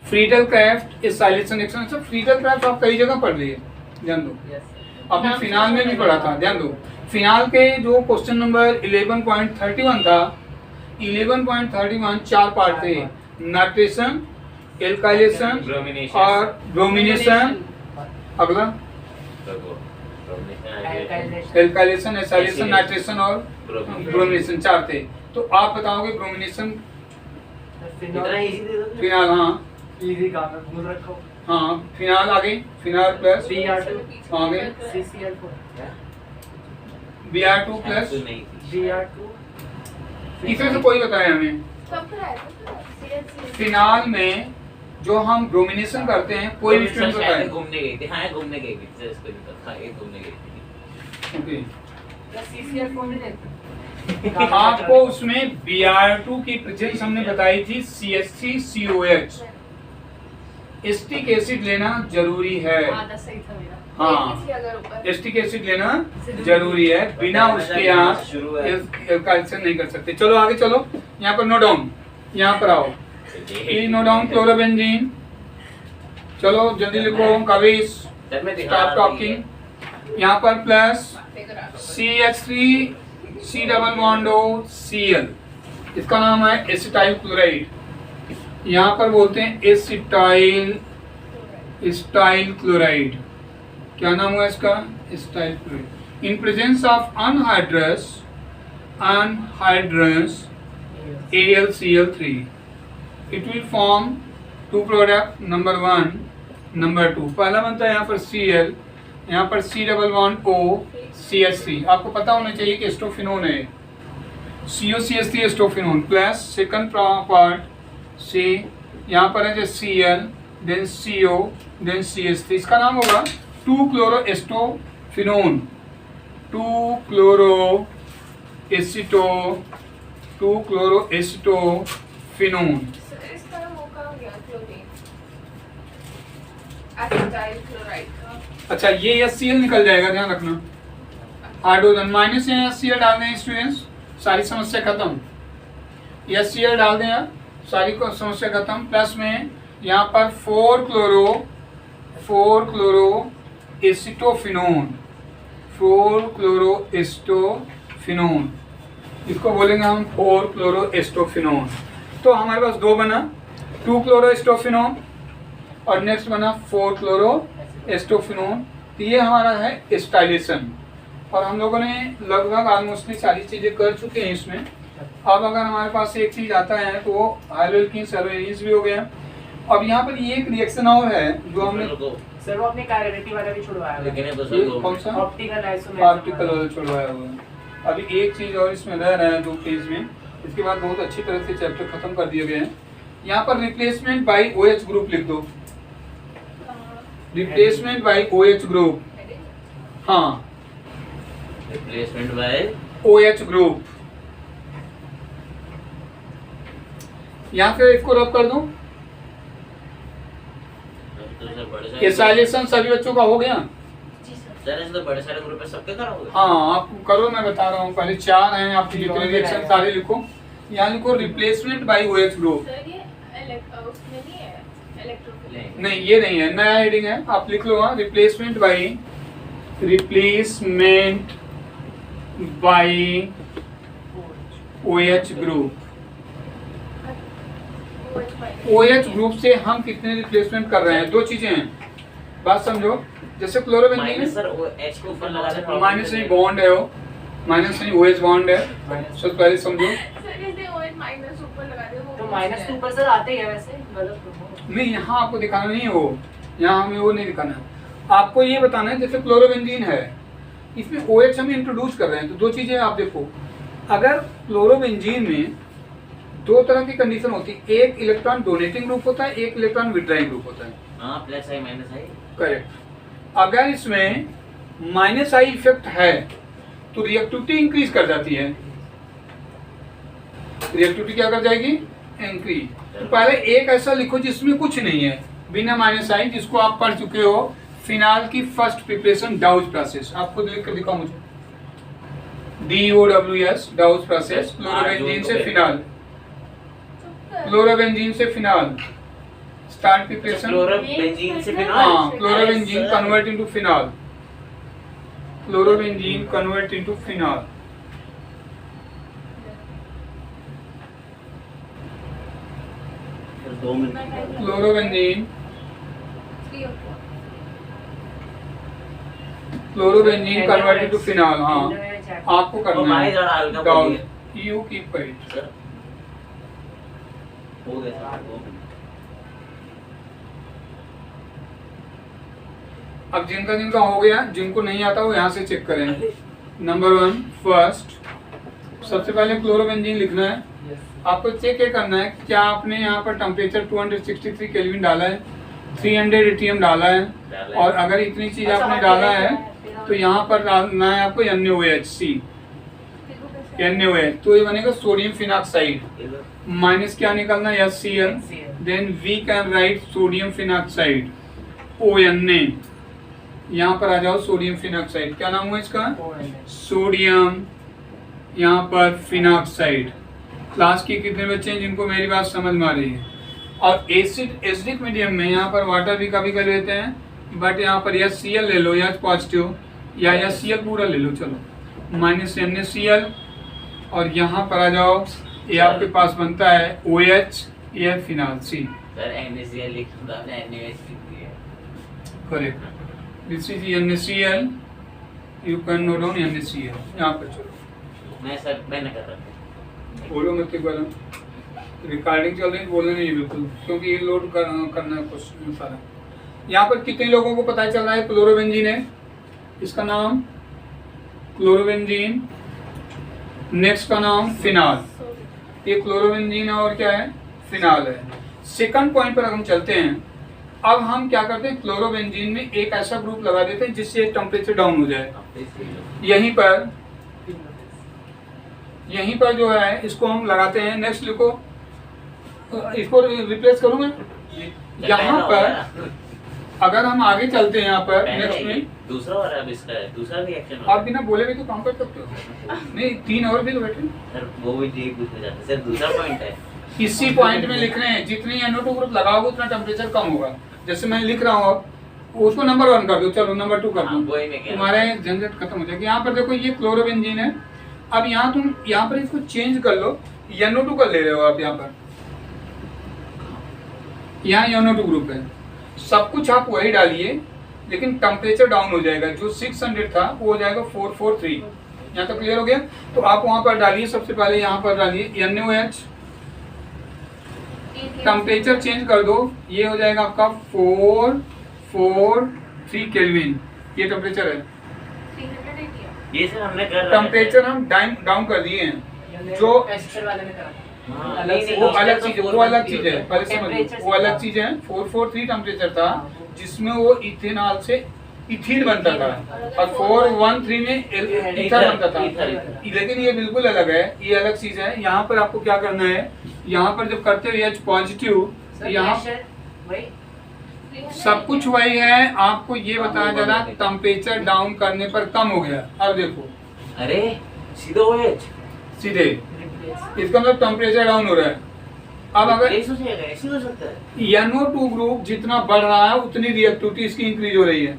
Friedel Crafts is acylation action. अच्छा, Friedel Crafts आप कई जगह पढ़ लिए, ध्यान दो। आपने फिनाल में भी पढ़ा था, ध्यान दो। फिनाल के जो क्वेश्चन नंबर 11.31 था, 11.31 चार पार्ट थे, नाइट्रेशन, एल्काइलेशन और ब्रोमिनेशन। अगला एल्काइलेशन, एसाइलेशन, नाइट्रेशन और ब्रोमिनेशन, चार थे। तो आप बताओगे ब्रोमिनेशन फिनाल, हाँ इजी काम है, भूल रखो। हाँ, फिनाल आगे, फिनाल प्लस Br2 आगे CCl4 Br2 प्लस Br2 इसमें से कोई बताया हमें। फिनाल में जो हम ब्रोमिनेशन करते हैं, कोई भी स्टूडेंट बताए। घूमने गई थी, हाँ घूमने गई थी, इसको नहीं पता, हाँ ये घूमने गई थी। ओके, CCl4 नहीं देते। आपको उसमें Br2 की प्रेजेंस हमने बताई थी CH3COH। एस्टिक एसिड लेना जरूरी है, हाँ एस्टिक एसिड लेना जरूरी है, बिना उसके आप एल्काइलेशन नहीं कर सकते। चलो आगे चलो, यहाँ पर नो डाउन, यहाँ पर आओ, प्लीज नो डाउन क्लोरोबेंजीन। चलो जल्दी लिखो, कविश स्टॉप टॉकिंग। यहाँ पर plus CH3 C double bond O Cl, इसका नाम है एसिटाइल क्लोराइड। यहाँ पर बोलते हैं एसिटाइल क्लोराइड। क्या नाम हुआ इसका? Acetyl chloride. In presence of anhydrous AlCl3 it will form two product, number 1, number 2। पहला बनता है यहाँ पर Cl, यहाँ पर C double bond O CH3। आपको पता होना चाहिए कि एस्टोफिनोन है, COCH3 acetophenone plus second part C, यहाँ पर है जो Cl, then CO, then CH3। इसका नाम होगा 2-क्लोरोएस्टोफिनोन, 2-क्लोरोएस्टोफिनोन। अच्छा, ये HCl निकल जाएगा, ध्यान रखना। हाइड्रोजन माइनस में HCl डाल दें स्टूडेंट्स, सारी समस्या खत्म। HCl डाल दें, सारी को समस्या खत्म। प्लस में यहाँ पर 4-क्लोरोएस्टोफिनोन, 4-क्लोरोएस्टोफिनोन, इसको बोलेंगे हम 4-क्लोरोएस्टोफिनोन। तो हमारे पास दो बना, 2-क्लोरोएस्टोफिनोन और नेक्स्ट बना 4-क्लोरोएस्टोफिनोन। तो ये हमारा है एस्टाइलेशन। और हम लोगों ने लगभग ऑलमोस्टली सारी चीज़ें कर चुके हैं इसमें। अब अगर हमारे पास एक चीज़ आता है तो वो हाइड्रोलिक सर्वेरेंस भी हो गया। अब यहाँ पर ये एक रिएक्शन और है जो हमने सर वो अपने कैरेटिव वाला भी छुड़वाया हुआ है। कौन सा? ऑप्टिकल वाला छुड़वाया हुआ है। अभी एक चीज़ और इसमें रह रहा है 2 पेज में, इसके बाद बहुत अच्छी तरह से चैप्टर खत्म कर दिए गए हैं। यहाँ पर रिप्लेसमेंट बाई OH ग्रुप लिख दो, रिप्लेसमेंट बाई OH ग्रुप। हाँ, रिप्लेसमेंट बाय OH ग्रुप। यहाँ पे इसको रब कर दूं। एसाइलेशन सभी बच्चों का हो गया? तो बड़े सारे ग्रुप है, सबके कराओगे? हाँ, आप करो, मैं बता रहा हूँ। पहले 4 हैं, आपके जितने रिएक्शन सारे लिखो। यहाँ लिखो रिप्लेसमेंट बाई OH ग्रुप। नहीं, ये नहीं है, नया हेडिंग है, आप लिख लो। हाँ, replacement by OH group. OH group से हम कितने रिप्लेसमेंट कर रहे हैं? 2 चीजें हैं, बात समझो। जैसे क्लोरोबेंजीन सर H को ऊपर लगा दे, माइनस नहीं बॉन्ड है, वो माइनस नहीं OH बॉन्ड है, तो पहले समझो। तो माइनस के ऊपर सर आते ही है वैसे, गलत नहीं, यहाँ आपको दिखाना नहीं है वो, यहाँ हमें वो नहीं दिखाना। आपको ये बताना है जैसे क्लोरोबेंजीन है, इसमें OH हम इंट्रोड्यूस कर रहे हैं। तो 2 चीजें आप देखो, अगर क्लोरोबेंजीन में 2 तरह की कंडीशन होती है, एक इलेक्ट्रॉन डोनेटिंग ग्रुप होता है, एक इलेक्ट्रॉन विड्राइंग ग्रुप होता है। हाँ, प्लस आई माइनस आई, करेक्ट। अगर इसमें माइनस आई इफेक्ट है तो रिएक्टिविटी इंक्रीज कर जाती है। रिएक्टिविटी क्या कर जाएगी? इंक्रीज। तो पहले एक ऐसा लिखो जिसमें कुछ नहीं है, बिना माइनस आई, जिसको आप पढ़ चुके हो, फिनाल की फर्स्ट प्रिपरेशन डाउज प्रोसेस। आप खुद लिख कर दिखाओ मुझे, DOWS डाउज प्रोसेस। क्लोरोबेंजीन से फिनाल, क्लोरोबेंजीन से फिनाल स्टार्ट प्रिपरेशन। क्लोरोबेंजीन से फिनॉल। हाँ, chlorobenzene convert into phenol, chlorobenzene convert into phenol. Chlorobenzene chlorobenzene convert into phenol. हाँ, आपको करना है डाउन यू कीप इट। हो गया सर, 2 मिनट। अब जिनका जिनका हो गया, जिनको नहीं आता वो यहाँ से चेक करें। नंबर 1 फर्स्ट, सबसे पहले क्लोरोबेंजीन लिखना है। आपको चेक ये करना है क्या आपने यहाँ पर टेम्परेचर 263 केल्विन डाला है, 300 एटीएम डाला है, और अगर इतनी चीज आपने डाला है तो यहाँ पर डालना है आपको NaOH। NaOH तो ये बनेगा सोडियम फिनॉक्साइड, माइनस क्या निकलना है HCl, then we can write sodium phenoxide ONA। यहाँ पर आ जाओ सोडियम फिनॉक्साइड, क्या नाम हुआ इसका, सोडियम यहाँ पर फिनॉक्साइड। क्लास के कितने बच्चे हैं जिनको मेरी बात समझ में आ रही है। और एसिडिक मीडियम में यहाँ पर वाटर भी कभी कर लेते हैं, बट यहाँ पर HCl ले लो, H पॉजिटिव या HCl पूरा ले लो, चलो माइनस NaCl, और यहाँ पर आ जाओ, ये आपके पास बनता है OH, ये फिनॉल C। सर NaCl लिखा था, NaOH लिख दिया। Correct, this is NaCl, you can note down NaCl। यहाँ पर चलो, मैंने कर रहा था। बोलो मत एक बार, रिकॉर्डिंग चल रही है, बोलना नहीं है बिल्कुल, क्योंकि ये लोड करना है क्वेश्चन सारा। यहाँ पर कितने लोगों को पता चल रहा है क्लोरोबेंजीन है, इसका नाम क्लोरोबेंजीन, नेक्स्ट का नाम फिनॉल। ये क्लोरोबेंजीन और क्या है, फिनॉल है। सेकंड पॉइंट पर हम चलते हैं। अब हम क्या करते हैं, क्लोरोबेंजीन में एक ऐसा ग्रुप लगा देते हैं जिससे टेम्परेचर डाउन हो जाए। यहीं पर जो है इसको हम लगाते हैं। नेक्स्ट लिखो, इसको रिप्लेस करूँ मैं। यहाँ पर अगर हम आगे चलते हैं, यहाँ पर नेक्स्ट में दूसरा और अब इसका है, दूसरा रिएक्शन आप बिना बोले भी तो काम कर सकते हो। नहीं, 3 और भी तो बैठे सर, वो भी ठीक पूछना चाहते सर, दूसरा पॉइंट है। इसी पॉइंट में लिख रहे हैं, जितनी NO2 ग्रुप लगाओगे उतना टेम्परेचर कम होगा। जैसे मैं लिख रहा हूँ, उसको नंबर 1 कर दो, चलो नंबर 2 कर दो, तुम्हारे झंझट खत्म हो जाएगी। यहाँ पर देखो ये क्लोरोबेंजीन है। अब यहाँ तुम यहाँ पर इसको चेंज कर लो, NO2 कर ले रहे हो आप। यहाँ पर यहाँ NO2 ग्रुप है, सब कुछ आप वही डालिए, लेकिन टेम्परेचर डाउन हो जाएगा। जो 600 था वो हो जाएगा 443। यहाँ तक क्लियर हो गया। तो आप वहाँ पर डालिए, सबसे पहले यहाँ पर डालिए NaOH, टेम्परेचर चेंज कर दो, ये हो जाएगा आपका 443 केल्विन। ये टेम्परेचर है। ये सर हमने कर टेम्परेचर हम डाउन कर दिए हैं। जो वाले में था, वो अलग चीज है, वो अलग चीज है, पहले समझो, वो अलग चीज है। 443 टेम्परेचर था जिसमें वो इथेनॉल से इथीन बनता था, और 413 में ईथर बनता था। लेकिन ये बिल्कुल अलग है, ये अलग चीज है। यहाँ पर आपको क्या करना है, यहाँ पर जब करते हो H पॉजिटिव, यहाँ सब कुछ वही है। आपको ये बताया जा रहा, टेम्परेचर डाउन करने पर कम हो गया। अब देखो, अरे सीधे OH, सीधे इसका मतलब टेम्परेचर डाउन हो रहा है। अब अगर ऐसे हो सकता है, NO2 ग्रुप जितना बढ़ रहा है उतनी रिएक्टिविटी इसकी इंक्रीज हो रही है।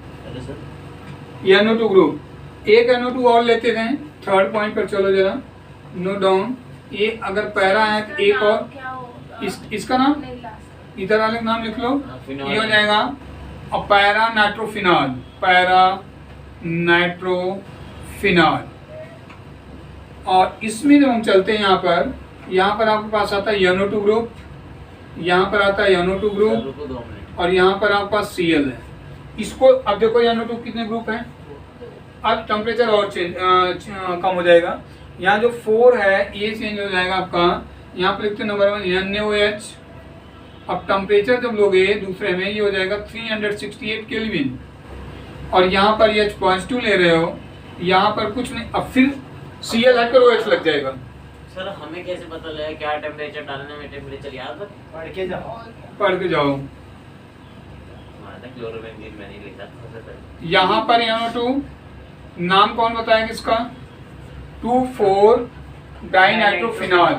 NO2 ग्रुप, एक NO2 और लेते गए। थर्ड पॉइंट पर चलो जरा, नोट डाउन। ये अगर पैरा है तो एक और, इसका नाम इधर वाले नाम लिख लो, ये हो जाएगा और पैरा नाइट्रोफिनॉल, पैरा नाइट्रोफिनॉल। और इसमें जब हम चलते हैं यहाँ पर आपके पास आता है NO2 ग्रुप, यहाँ पर आता है NO2 ग्रुप, और यहाँ पर आपके पास Cl है। इसको अब देखो NO2 कितने ग्रुप हैं। अब टेम्परेचर और कम हो जाएगा। यहाँ जो 4 है ये चेंज हो जाएगा आपका। यहाँ पर लिखते नंबर 1 NaOH। अब टेम्परेचर जब लोगे दूसरे में, ये हो जाएगा 368 केल्विन, और यहाँ पर H पॉजिटिव ले रहे हो, यहाँ पर कुछ नहीं। अब फिर Cl हटकर OH लग जाएगा। सर हमें कैसे पता लगा क्या टेम्परेचर डालने में, टेम्परेचर याद है? पढ़ के जाओ। क्लोरोबेंजीन मैंने लिखा था। यहाँ पर NO2 नाम कौन बताएगा इसका, 2,4 डाइनाइट्रोफिनॉल।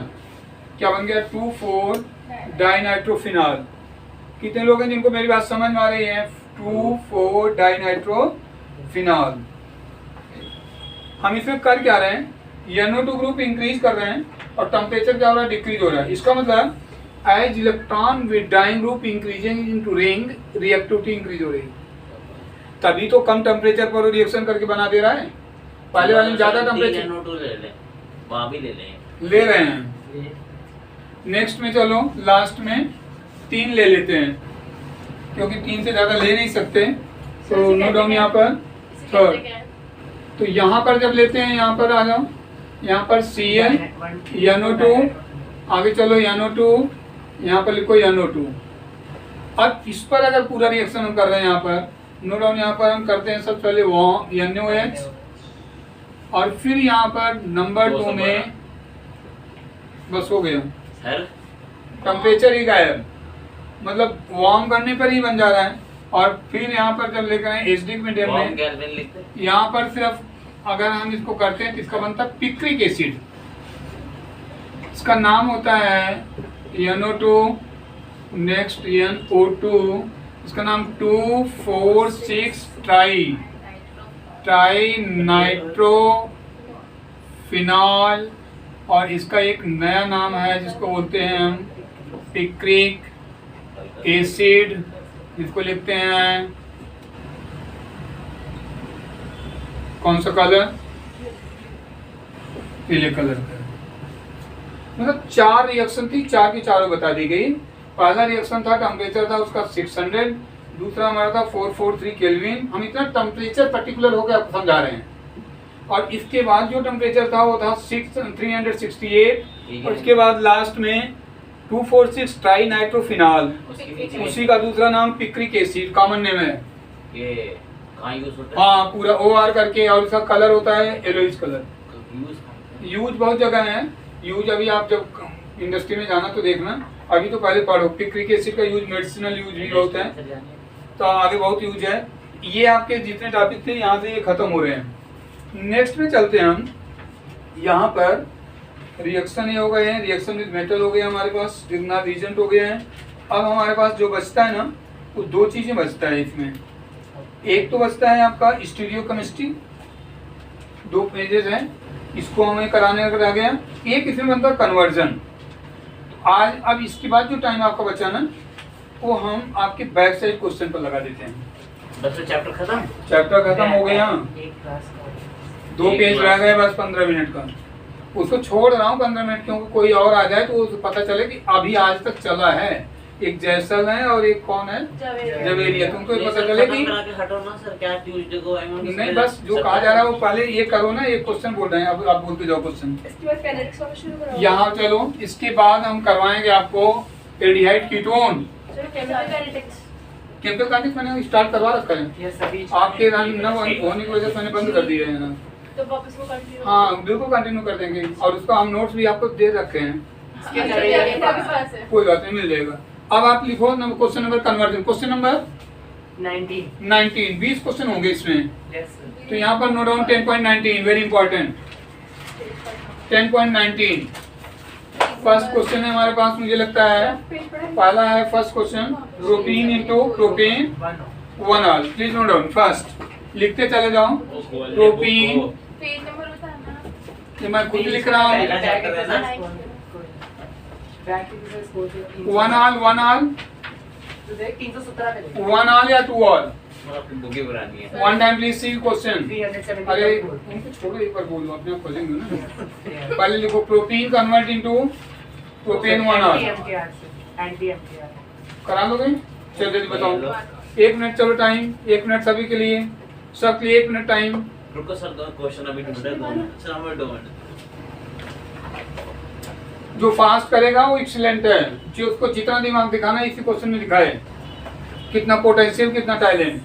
क्या बन गया, 2,4 डाइनाइट्रोफिनॉल। कितने लोग हैं जिनको मेरी बात समझ में आ रही है? 2,4 डाइनाइट्रोफिनॉल। हम इसमें कर क्या रहे हैं? NO2 ग्रुप इंक्रीज कर रहे हैं और टेम्परेचर क्या हो रहा है? डिक्रीज हो रहा है। इसका मतलब as electron withdrawing group increasing into ring, reactivity increase हो रही है। तभी तो कम टेम्परेचर पर रिएक्शन करके बना दे रहा है। पहले वाले में ज्यादा टेम्परेचर NO2 ले लें, वहाँ भी ले रहे हैं। नेक्स्ट में चलो, लास्ट में 3 ले लेते हैं, क्योंकि 3 से ज्यादा ले नहीं सकते। तो नोट डाउन यहाँ पर थर्ड। तो यहाँ पर जब लेते हैं, यहाँ पर आ जाओ, यहाँ पर Cl, NO2, आगे चलो NO2, यहाँ पर लिखो NO2। अब इस पर अगर पूरा रिएक्शन हम कर रहे हैं, यहाँ पर नोट डाउन, यहाँ पर हम करते हैं सबसे पहले NOH, और फिर यहाँ पर नंबर 2 में बस हो गया, टेम्परेचर ही गायब, मतलब वार्म करने पर ही बन जा रहा है। और फिर यहाँ पर जब लेकर आए एसिडिक मीडियम में, यहाँ पर सिर्फ अगर हम इसको करते हैं तो इसका बनता है पिक्रिक एसिड। इसका नाम होता है NO2, नेक्स्ट NO2, इसका नाम 2,4,6 ट्राई नाइट्रोफिनॉल, और इसका एक नया नाम है जिसको बोलते हैं हम पिक्रिक एसिड, जिसको लिखते हैं कौन सा कलर? पीले कलर का। मतलब 4 रिएक्शन थी, 4 की चारों बता दी गई। पहला रिएक्शन था, टेम्परेचर था उसका 600, दूसरा हमारा था 443 केल्विन। हम इतना टेम्परेचर पर्टिकुलर होकर आपको समझा रहे हैं। और इसके बाद जो टेम्परेचर था वो था 368, और इसके बाद लास्ट में 2,4,6 ट्राई नाइट्रोफिनॉल, उसी का दूसरा नाम पिक्रिक एसिड, कॉमन नेम है ये। कहाँ यूज होता है? हाँ, पूरा OR करके, और इसका कलर होता है येलोइश कलर। यूज बहुत जगह है। यूज अभी आप जब इंडस्ट्री में जाना तो देखना, अभी तो पहले पढ़ो। पिक्रिक एसिड का यूज मेडिसिनल यूज भी बहुत है, तो आगे बहुत यूज है। ये आपके जितने टॉपिक थे यहाँ से ये खत्म हो रहे हैं। नेक्स्ट में चलते हैं हम। यहाँ पर रिएक्शन ये हो गए हैं, रिएक्शन विद मेटल हो गया हमारे पास, रिएजेंट हो गए हैं। अब हमारे पास जो बचता है ना, वो 2 चीजें बचता है इसमें। एक तो बचता है आपका स्टीरियोकेमिस्ट्री, 2 पेजेस हैं, इसको हमें कराने का रह गया। एक इसमें बनता है कन्वर्जन। आज अब इसके बाद जो टाइम आपका बचा ना, वो हम आपके बैक साइड क्वेश्चन पर लगा देते हैं। बस चैप्टर खत्म? चैप्टर खत्म हो गया, 2 पेज रह गए बस 15 मिनट का। उसको छोड़ रहा हूँ 15 मिनट, क्योंकि कोई और आ जाए तो वो पता चले कि अभी आज तक चला है। एक जैसल है और एक कौन है, जवेरिया। तुमको ये पता चले कि नहीं, बस जो कहा जा रहा है वो पहले ये करो ना। एक क्वेश्चन बोल रहे हैं, अब आप बोलते जाओ क्वेश्चन। यहाँ चलो, इसके बाद हम करवाएंगे आपको एल्डिहाइड कीटोन। केमिकल काइनेटिक्स मैंने स्टार्ट करवा रखा है, आपके रन न होने की वजह से मैंने बंद कर दिया है ना। तो वापस वो कंटिन्यू? हाँ बिल्कुल कंटिन्यू कर देंगे, और उसका हम नोट्स भी आपको दे रखे हैं। कोई बात नहीं, मिल जाएगा। अब आप लिखो question number conversion, question number 19। 20 question होंगे इसमें। तो यहाँ पर note down 10.19, very important. 10.19 first question है हमारे पास, मुझे लगता है पहला है first question, propene into propane 1 all. Please note down first, लिखते चले जाओ। प्रोपीन, पेज नंबर बता ना, ये मैं खुद लिख रहा हूँ। 1 ऑल 1 ऑल 1 ऑल या 2 all? One time please see question. अरे उनको छोड़ो, एक बार बोलो, अपने आप खोलेंगे ना। पहले लिखो propene convert into propane 1 all. करा लोगे? चलो जल्दी बताओ। 1 मिनट, चलो टाइम 1 मिनट सभी के लिए, सबके लिए 1 मिनट टाइम। रुको सर, दो क्वेश्चन अभी ढूंढ रहे हैं। सर हमें 2 मिनट। जो फास्ट करेगा वो एक्सीलेंट है, जो उसको जितना दिमाग दिखाना है इसी क्वेश्चन में दिखाए, कितना पोटेंशियल, कितना टैलेंट।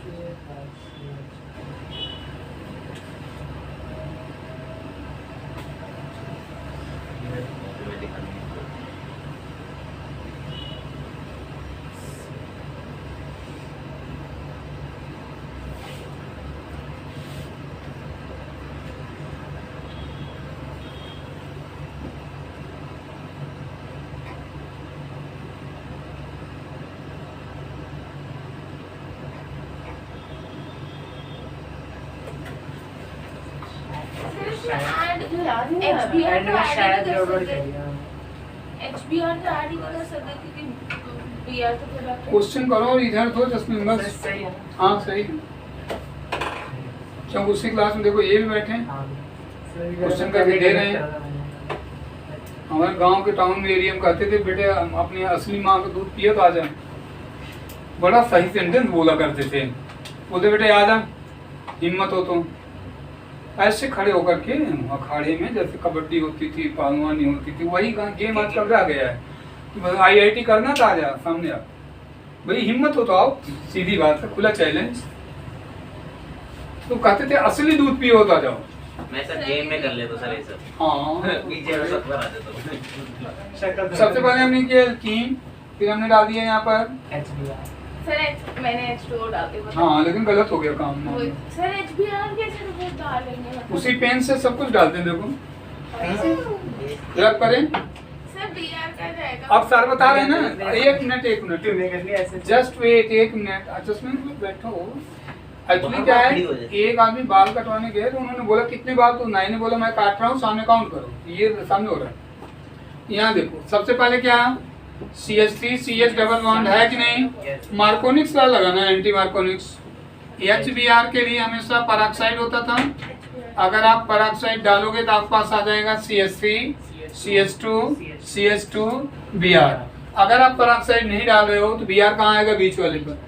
HBR में शायद गड़बड़ करी। HBR तो ऐड ही नहीं कर सकते क्योंकि BR तो फिर आपके क्वेश्चन करो और इधर दो 10 मिनट बस। सही है। हाँ सही है, क्योंकि उसी क्लास में देखो ये भी बैठे हैं, क्वेश्चन करके दे रहे हैं। हमारे गांव के टाउन एरिया में कहते थे बेटे अपनी असली माँ का दूध पिए तो आ जा। बड़ा सही सेंटेंस बोला करते थे, बोलते बेटे आ जा हिम्मत हो तो। ऐसे खड़े होकर के अखाड़े में जैसे कबड्डी होती थी, पहलवानी होती थी, वही गेम आजकल रह गया है। IIT करना था आ जा सामने आप, भाई हिम्मत हो तो आओ, सीधी बात है, खुला चैलेंज। तो कहते थे असली दूध पिए हो तो आ जाओ। मैं सर गेम में कर लेता सर ये सब। हाँ पीछे में सब करा देता हूँ। सबसे पहले हमने किया कीम, फिर हमने डाल दिया यहाँ पर सर मैंने H2O डाल दिया। हाँ, लेकिन गलत हो गया काम। सर HBR कैसे रिपोर्ट डालेंगे मतलब? उसी पेन से सब कुछ डालते हैं, देखो रब करें। सर BR का जाएगा। अब सर बता रहे हैं ना, एक मिनट जस्ट वेट, एक मिनट एडजस्टमेंट में बैठो। एक्चुअली क्या है, एक आदमी बाल कटवाने गए तो उन्होंने बोला कितने बाल, तो नाई ने बोला मैं काट रहा हूँ, सामने काउंट करो। ये सामने हो रहा है, यहाँ देखो। सबसे पहले क्या CH3 CH डबल बॉन्ड है कि नहीं, मार्कोनिक्स वाला लगाना, एंटी मार्कोनिक्स। HBr के लिए हमेशा पेरोक्साइड होता था, अगर आप पेरोक्साइड डालोगे तो आपके पास आ जाएगा CH3 CH2 CH2 Br। अगर आप पेरोक्साइड नहीं डाल रहे हो तो Br कहाँ आएगा, बीच वाले पर,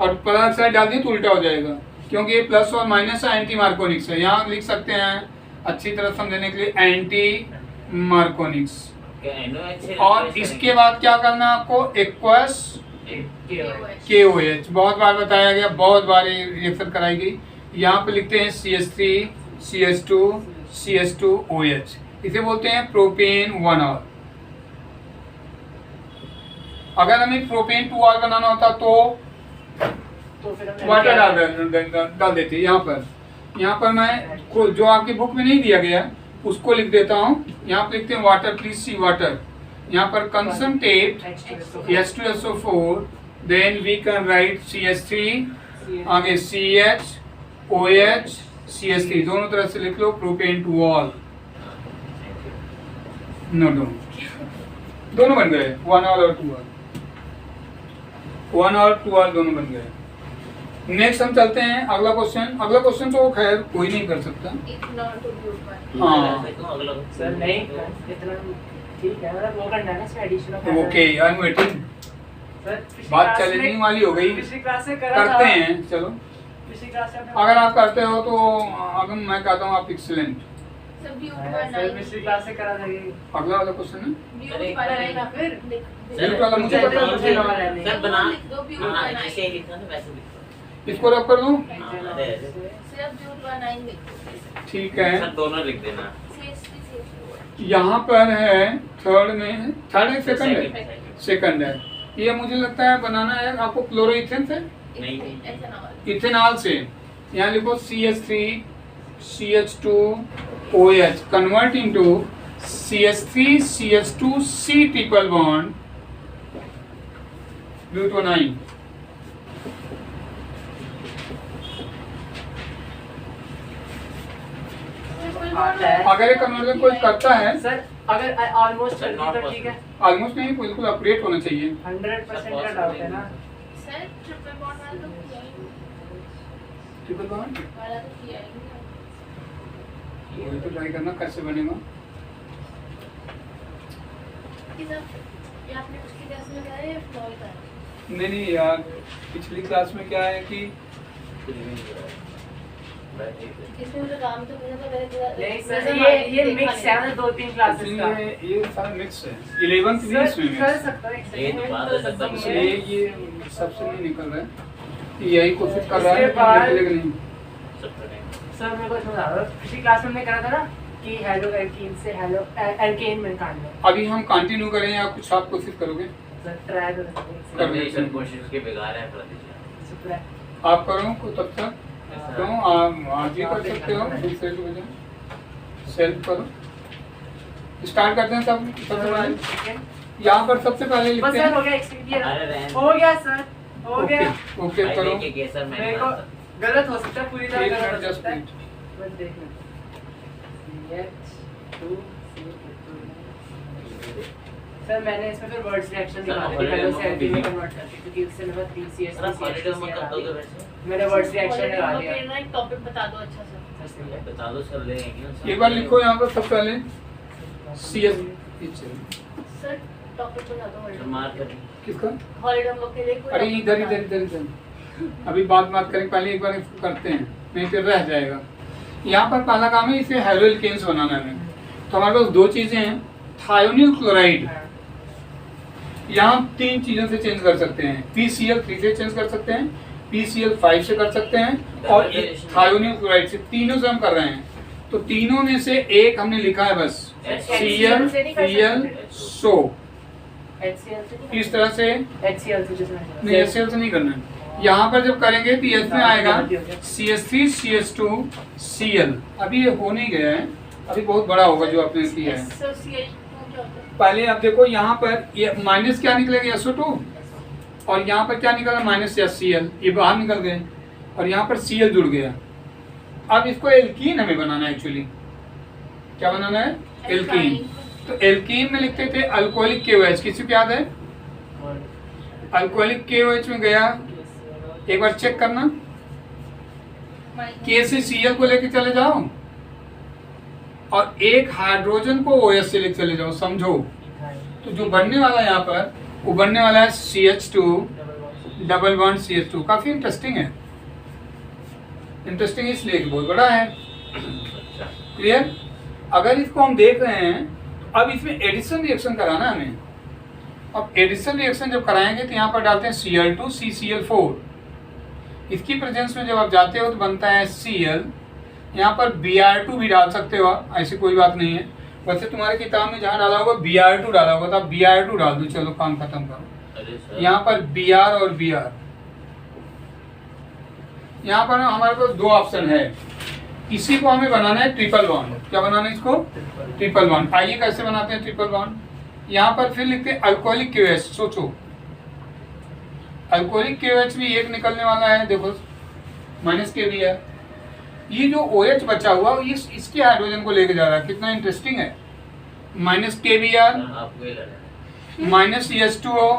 और पेरोक्साइड डाल दिए तो उल्टा हो जाएगा, क्योंकि ये प्लस और माइनस है, एंटी मार्कोनिक्स है। यहाँ लिख सकते हैं अच्छी तरह समझने के लिए एंटी मार्कोनिक्स। और इसके बाद क्या करना है आपको, एक्वस KOH, बहुत बार बताया गया, बहुत बार रिएक्शन कराई गई। यहाँ पे लिखते हैं CH3 CH2 CH2OH, इसे बोलते हैं प्रोपेन 1R। अगर हमें प्रोपेन 2R बनाना होता तो वाटर डाल देते। यहाँ पर मैं जो आपकी बुक में नहीं दिया गया उसको लिख देता हूँ। यहाँ पर लिखते हैं वाटर, प्लीज सी वाटर। यहाँ पर concentrate H2SO4, then we can write CH3, आगे CH OH CH3, दोनों तरह से लिख लो, प्रोपेन 2R। नो दोनों बन गए, 1R और 2R, 1 और 2R दोनों बन गए। नेक्स्ट हम चलते हैं अगला क्वेश्चन। अगला क्वेश्चन तो खैर कोई नहीं कर सकता। हाँ सर नहीं इतना ठीक है, मतलब वो करना है ना इसमें addition of. Okay, I am waiting. Sir बात चैलेंजिंग वाली हो गई, पिछली क्लास से करा करते था। हैं। चलो पिछली क्लास से अगर आप करते हो तो अगर मैं कहता हूँ आप एक्सीलेंट। सर पिछली क्लास से करा था ये। अगला वाला क्वेश्चन है, फिर ब्यूट वाला मुझे पता है। सर बना हाँ जैसे ही लिखना था वैसे लिखो। इसको रब कर दूं, सिर्फ ब्यूट बनाएंगे। ठीक है। सर दोनों लिख देना। यहाँ पर है थर्ड में, थर्ड है सेकंड है, सेकंड है। ये मुझे लगता है बनाना है आपको क्लोरोइथेन से, नहीं इथेनॉल से। यहाँ लिखो CH3 CH2OH convert into CH3 CH2 C triple bond glutamine. अगर ये कन्वर्जन कोई करता है सर, अगर ऑलमोस्ट कर दी तो ठीक है। ऑलमोस्ट नहीं, बिल्कुल अपडेट होना चाहिए। 100% का डाउट है ना सर, ट्रिपल बॉन्ड वाला तो किया ही नहीं। ट्रिपल बॉन्ड वाला तो किया ही नहीं। वही तो ट्राई करना कैसे बनेगा। ये आपने उसकी क्लास में लगाया या फ्लोर का? नहीं यार, पिछली क्लास में क्या है कि इसमें मुझे काम तो मुझे तो मेरे नहीं सर, ये मिक्स है ना 2-3 क्लासेस का। ये सारा मिक्स है। 11th भी इसमें कर मिक्स, सकता है ये तो बात है सर, इसलिए ये सबसे नहीं निकल रहा है। यही कोशिश कर रहा है इसके बाद- निकलेगा नहीं। सर मेरे को समझा दो, पिछली क्लास में हमने करा था ना कि हेलो एल्कीन से हेलो एल्केन में काटना। अभी हम कंटिन्यू करें या कुछ आप कोशिश करोगे? सर ट्राई सर कोशिश के बेकार है कर दीजिए। आप करो को तब तक क्यों आज ही कर सकते हो, दूसरे की वजह सेल्फ करो। स्टार्ट करते हैं सब। सबसे पहले यहाँ पर सबसे पहले बस लिखते सर हो हैं। गया एक्सपीरियंस। अरे रहने हो गया सर, हो गया। ओके करो। सर मेरे को गलत हो सकता है, पूरी तरह एक गलत मिनट हो जस्ट सकता है। मिनट। बस देखना CH2 सर मैंने इसमें फिर वर्ड्स रिएक्शन निकाले थे पहले से एल्कीन में कन्वर्ट करके, क्योंकि उससे मेरे पास 3CH2 सर हॉलिडे में कब दोगे वैसे? मैंने वर्ड्स रिएक्शन निकाल फिर दिया। ना एक टॉपिक बता दो अच्छा सा। बता दो सर, ले आएंगे एक बार लिखो यहाँ पर सब पहले CS सर टॉपिक बता दो सर मार कर किसका? हॉलिडे हम लोग के लिए कोई अरे topic इधर बता इधर इधर इधर अभी बात करें, पहले एक बार इसको करते हैं, नहीं फिर रह जाएगा। यहाँ पर पहला काम है इसे हाइड्रोएल्केन्स बनाना है। तो हमारे पास दो चीजें हैं, थायोनिल क्लोराइड यहाँ 3 चीजों से चेंज कर सकते हैं, PCl3 से चेंज कर सकते हैं, PCl5 से कर सकते हैं और थायोनिल क्लोराइड से, तीनों से हम कर रहे हैं। तो तीनों में से एक हमने लिखा है बस Cl Cl SO। HCl से इस तरह से HCl से जिसमें नहीं, HCl से नहीं करना है। यहाँ पर जब करेंगे तो S में आएगा CH3 CH2 Cl। अभी ये हो नहीं गया है, अभी बहुत बड़ा होगा जो आपने किया है। सर CH2 क्या होता है? पहले आप देखो यहाँ पर ये माइनस क्या निकलेगा SO2 और यहाँ पर क्या निकला माइनस HCl, ये बाहर निकल गए और यहाँ पर Cl जुड़ गया। अब इसको एल्कीन हमें बनाना है, एक्चुअली क्या बनाना है? एल्कीन। तो एल्कीन में लिखते थे अल्कोहलिक KOH, किसी को याद है? अल्कोहलिक KOH में गया, एक बार चेक करना, K से Cl को लेके चले जाओ और एक हाइड्रोजन को OH से लेके चले जाओ, समझो। तो जो बनने वाला है यहाँ पर वो बनने वाला है CH2 डबल बॉन्ड CH2। काफी इंटरेस्टिंग है, इंटरेस्टिंग इसलिए कि बहुत बड़ा है। क्लियर? अगर इसको हम देख रहे हैं तो अब इसमें एडिशन रिएक्शन कराना है हमें। अब एडिशन रिएक्शन जब कराएंगे तो यहाँ पर डालते हैं Cl2 CCl4। इसकी प्रेजेंस में जब आप जाते हो तो बनता है Cl। यहाँ पर Br2 भी डाल सकते हो आप, ऐसी कोई बात नहीं है। वैसे तुम्हारे किताब में जहाँ डाला होगा Br2 डाला होगा तो आप Br2 डाल दो, चलो काम खत्म करो। यहाँ पर Br और Br, यहाँ पर हमारे पास 2 ऑप्शन है। इसी को हमें बनाना है ट्रिपल बॉन्ड। क्या बनाना है इसको? Triple bond. आइए कैसे बनाते हैं ट्रिपल बॉन्ड। यहाँ पर फिर लिखते हैं अल्कोहलिक KOH। सोचो अल्कोहलिक KOH भी एक निकलने वाला है, देखो माइनस K भी है। ये जो OH बचा हुआ इसके हाइड्रोजन को लेके जा रहा है, कितना इंटरेस्टिंग है। Minus KBr minus CH2O।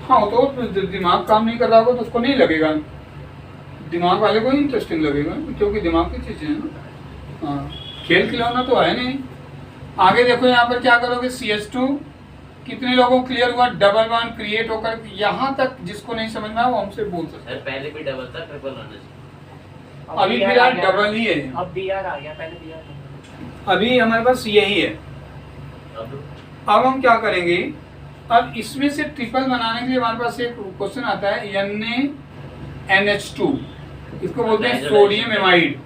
हाँ तो दिमाग काम नहीं कर रहा होगा तो उसको नहीं लगेगा, दिमाग वाले को ही इंटरेस्टिंग लगेगा क्योंकि दिमाग की चीजें हैं ना। हाँ खेल खिलौना तो है नहीं। आगे देखो यहाँ पर क्या करोगे, CH2 कितने लोगों को क्लियर हुआ? डबल बॉन्ड क्रिएट होकर, यहाँ तक जिसको नहीं समझ में आया वो हमसे बोल सकते हैं। पहले भी डबल था, ट्रिपल होना चाहिए। अभी फिलहाल डबल ही है, अब Br आ गया, पहले Br अभी हमारे पास यही है। अब हम क्या करेंगे, अब इसमें से ट्रिपल बनाने के लिए हमारे पास एक क्वेश्चन आता है NaNH2, इसको बोलते हैं सोडियम एमाइड।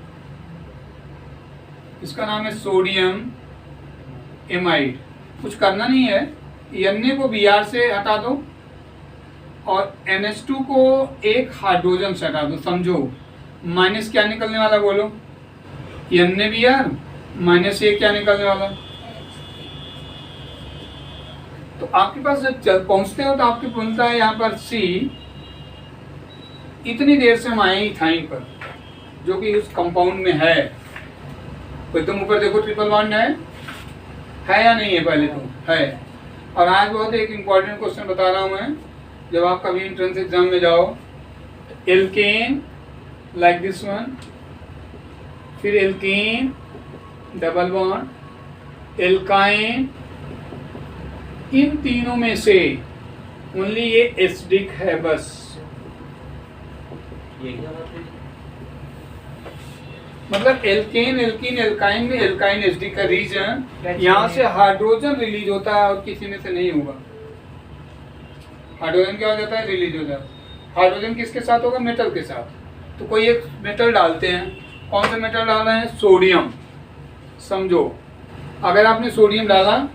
इसका नाम है सोडियम एमाइड। कुछ करना नहीं है, Na को Br से हटा दो और NH2 को एक हाइड्रोजन से हटा दो, समझो। माइनस क्या निकलने वाला बोलो? NaBr माइनस एक क्या निकलने वाला? तो आपके पास जब पहुंचते हो तो आपके बनता है यहाँ पर C। इतनी देर से हम आए इथाइन पर जो कि उस कंपाउंड में है। तो एकदम ऊपर देखो ट्रिपल बॉन्ड है या नहीं है? पहले तो है। और आज बहुत एक इम्पॉर्टेंट क्वेश्चन बता रहा हूँ मैं, जब आप कभी एंट्रेंस एग्जाम में जाओ, एल्केन लाइक दिस वन, फिर एल्केन डबल बॉन्ड एल्काइन, इन तीनों में से ओनली ये एसिडिक है बस। ये क्या बात है? मतलब एल्केन एल्कीन एल्काइन में एल्काइन एसिडिक का रीजन यहाँ से हाइड्रोजन रिलीज होता है और किसी में से नहीं होगा। हाइड्रोजन क्या हो जाता है? रिलीज हो जाता है। हाइड्रोजन किसके साथ होगा? मेटल के साथ। तो कोई एक मेटल डालते हैं, कौन सा मेटल डाल रहे हैं? सोडियम। समझो अगर आपने सोडियम डाला,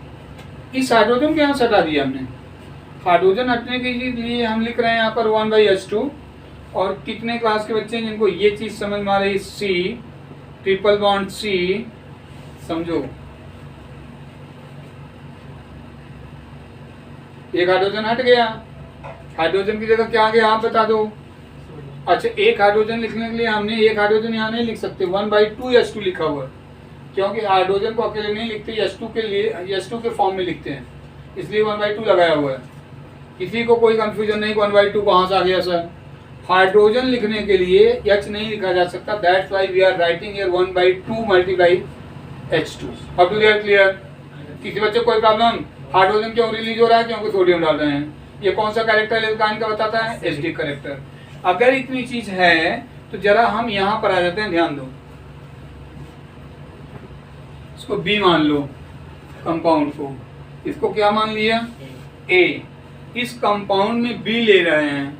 इस हाइड्रोजन को यहाँ से हटा दिया हमने। हाइड्रोजन हटने के लिए हम लिख रहे हैं यहाँ पर 1/H2। और कितने क्लास के बच्चे हैं जिनको ये चीज समझ में आ रही? C ट्रिपल बॉन्ड C, समझो। एक हाइड्रोजन हट गया, हाइड्रोजन की जगह क्या आ गया आप बता दो। अच्छा एक हाइड्रोजन लिखने के लिए हमने एक हाइड्रोजन यहाँ नहीं लिख सकते, 1/2H2 लिखा हुआ। क्योंकि हाइड्रोजन को अकेले नहीं लिखते, H2 के लिए H2 के फॉर्म में लिखते हैं, इसलिए 1/2 लगाया हुआ है। किसी को कोई कंफ्यूजन नहीं 1/2 कहाँ से आ गया सर। हाइड्रोजन लिखने के लिए H नहीं लिखा जा सकता, that's why we are writing here 1/2 multiply H2। अब टू देयर क्लियर? किसी बच्चे को कोई प्रॉब्लम? हाइड्रोजन क्यों रिलीज हो रहा है? क्योंकि सोडियम डाल रहे हैं। ये कौन सा कैरेक्टर एल्काइन का बताता है? Acidic character. अगर इतनी चीज है तो जरा हम यहाँ पर आ जाते हैं, ध्यान दो। इसको बी मान लो कंपाउंड को, इसको क्या मान लिया? ए। इस कंपाउंड में बी ले रहे हैं,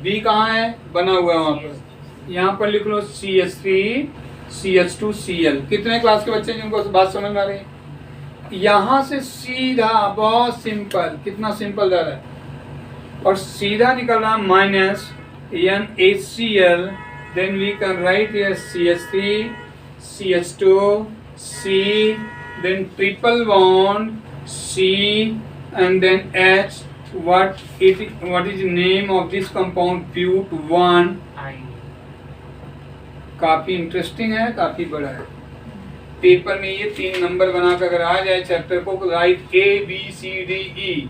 बी कहाँ है? बना हुआ है वहां पर। यहाँ पर लिख लो CH3 CH2 Cl। कितने क्लास के बच्चे जिनको बात समझ में आ रही है? यहाँ से सीधा, बहुत सिंपल, कितना सिंपल जा रहा है, और सीधा निकल रहा minus NaCl, then we can write here CH3 CH2 C, then triple bond C and then H. What is the name of this compound? But1। काफी इंटरेस्टिंग है, काफी बड़ा है। पेपर में ये 3 नंबर बना कर अगर आ जाए चैप्टर को, राइट ABCDE,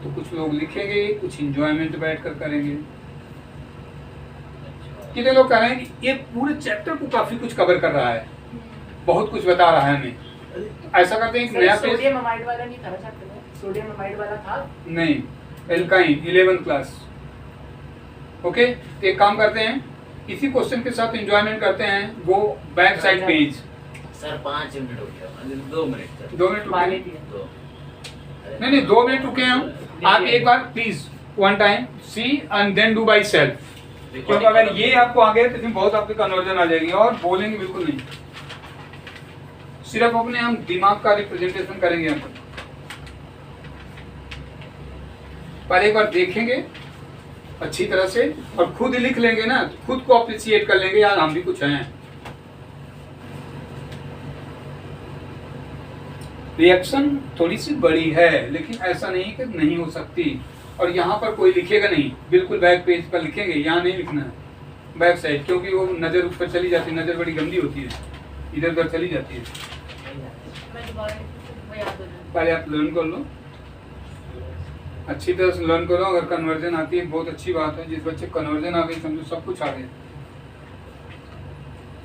तो कुछ लोग लिखेंगे, कुछ इंजॉयमेंट बैठ कर करेंगे। कितने लोग कह रहे हैं कि ये पूरे चैप्टर को काफी कुछ कवर कर रहा है, बहुत कुछ बता रहा है हमें। ऐसा करते हैं, नया पेज। सोडियम अमाइड वाला नहीं था चैप्टर में? सोडियम अमाइड वाला था नहीं, एल्काइन 11th क्लास। ओके, तो एक काम करते हैं, इसी क्वेश्चन के साथ एंजॉयमेंट करते हैं। वो back side page. Sir 5 minute हो गया, 2 मिनट सर। 2 मिनट रुके? दो। नहीं 2 मिनट रुके हम। आप एक बार please one time see and then do by self, क्योंकि अगर ये आपको आ गया तो इसमें बहुत आपकी कन्वर्जन आ जाएगी और बोलेंगे बिल्कुल नहीं। सिर्फ अपने हम दिमाग का रिप्रेजेंटेशन करेंगे यहाँ पर। पहले एक बार देखेंगे अच्छी तरह से और खुद लिख लेंगे ना, खुद को अप्रिशिएट कर लेंगे, यार हम भी कुछ हैं। रिएक्शन थोड़ी सी बड़ी है, लेकिन ऐसा नहीं कि नहीं हो सकती। और यहाँ पर कोई लिखेगा नहीं, बिल्कुल बैक पेज पर लिखेंगे, यहाँ नहीं लिखना है, बैक साइड, क्योंकि वो नज़र ऊपर चली जाती है, नज़र बड़ी गंदी होती है, इधर उधर चली जाती है। पहले आप लर्न कर लो, अच्छी तरह से लर्न करो। अगर कन्वर्जन आती है बहुत अच्छी बात है, जिस बच्चे कन्वर्जन आ गई समझो सब कुछ आ गया।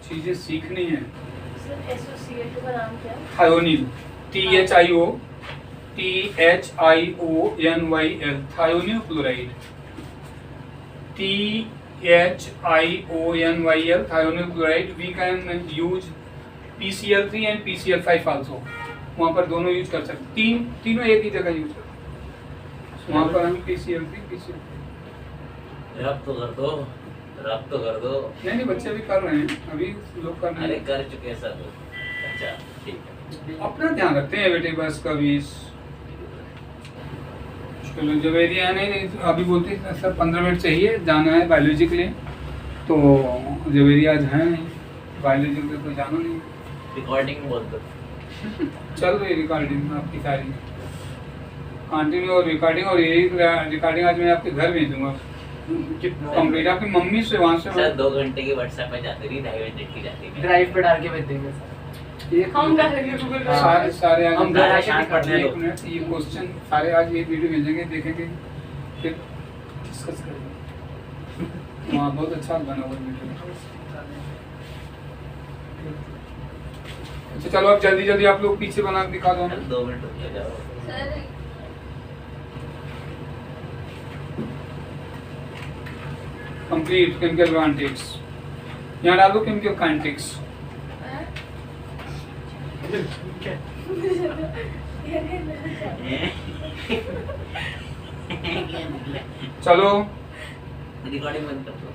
चीज़ें सीखनी है। एसोसिएट का नाम क्या है? Thionyl, THIO THIONYL, thionyl chloride, THIONYL, thionyl chloride. We can use PCl3 and PCl5 also, वहाँ पर दोनों यूज कर सकते, तीनों एक ही जगह यूज करते, वहाँ पर हम PCl3 PCl5। रब तो कर दो, रब तो कर दो। नहीं बच्चे भी कर रहे हैं, अभी लोग कर रहे अरे हैं। कर चुके सर। अच्छा ठीक है, अपना ध्यान रखते हैं बेटे बस कभी। चलो जवेरिया नहीं अभी बोलती सर 15 मिनट चाहिए, जाना है बायोलॉजी के लिए, तो जवेरिया आज है नहीं, बायोलॉजी के लिए कोई जाना नहीं। रिकॉर्डिंग बोल दो। चल रही रिकॉर्डिंग आपकी सारी, कंटिन्यू और रिकॉर्डिंग, और यही रिकॉर्डिंग आज मैं आपके घर भेज दूंगा कंप्लीट। आपकी मम्मी से वहाँ से सर 2 घंटे की व्हाट्सएप पे जाती रही, 2.5 मिनट की जाती है। ड्राइव पे डाल के भेज देंगे सर। हम कर लेंगे गूगल पे। सारे आज हम घर आके पढ़ने एक लो। मिनट, ये क्वेश्चन सारे आज ये वीडियो भेजेंगे, देखेंगे, फिर डिस्कस करेंगे। वहाँ बहुत अच्छा बना हुआ वीडियो। अच्छा चलो अब जल्दी जल्दी आप लोग पीछे बना के दिखा दो हमें। 2 मिनट रुक जाओ। सर कंप्लीट केमिकल काइनेटिक्स, यहाँ डालो केमिकल काइनेटिक्स। चलो रिकॉर्डिंग बंद कर दो।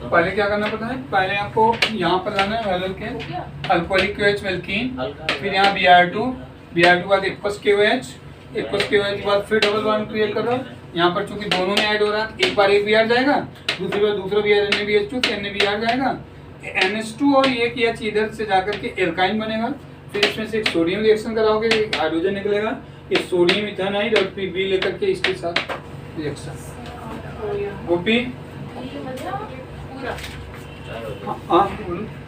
पहले क्या करना पड़ता है, पहले आपको यहाँ पर लाना है वेल के अल्कोहलिक KOH वेल्कीन, हल्का फिर यहाँ Br2 के बाद एक्वस KOH, एक्वस के बाद फिर डबल बॉन्ड क्रिएट कर रहा हूँ। यहाँ पर चूंकि दोनों में ऐड हो रहा है, एक बार एक Br जाएगा, दूसरी बार दूसरा Br NaBH2 से NaBr जाएगा, NH2 और एक एच इधर से जाकर के एल्काइन बनेगा। फिर इसमें से एक सोडियम रिएक्शन कराओगे, हाइड्रोजन निकलेगा, ये सोडियम इथेनाइड और फिर बी लेकर के इसके साथ रिएक्शन। गोपी ये मतलब पूरा चार हो गए। हाँ बोलो।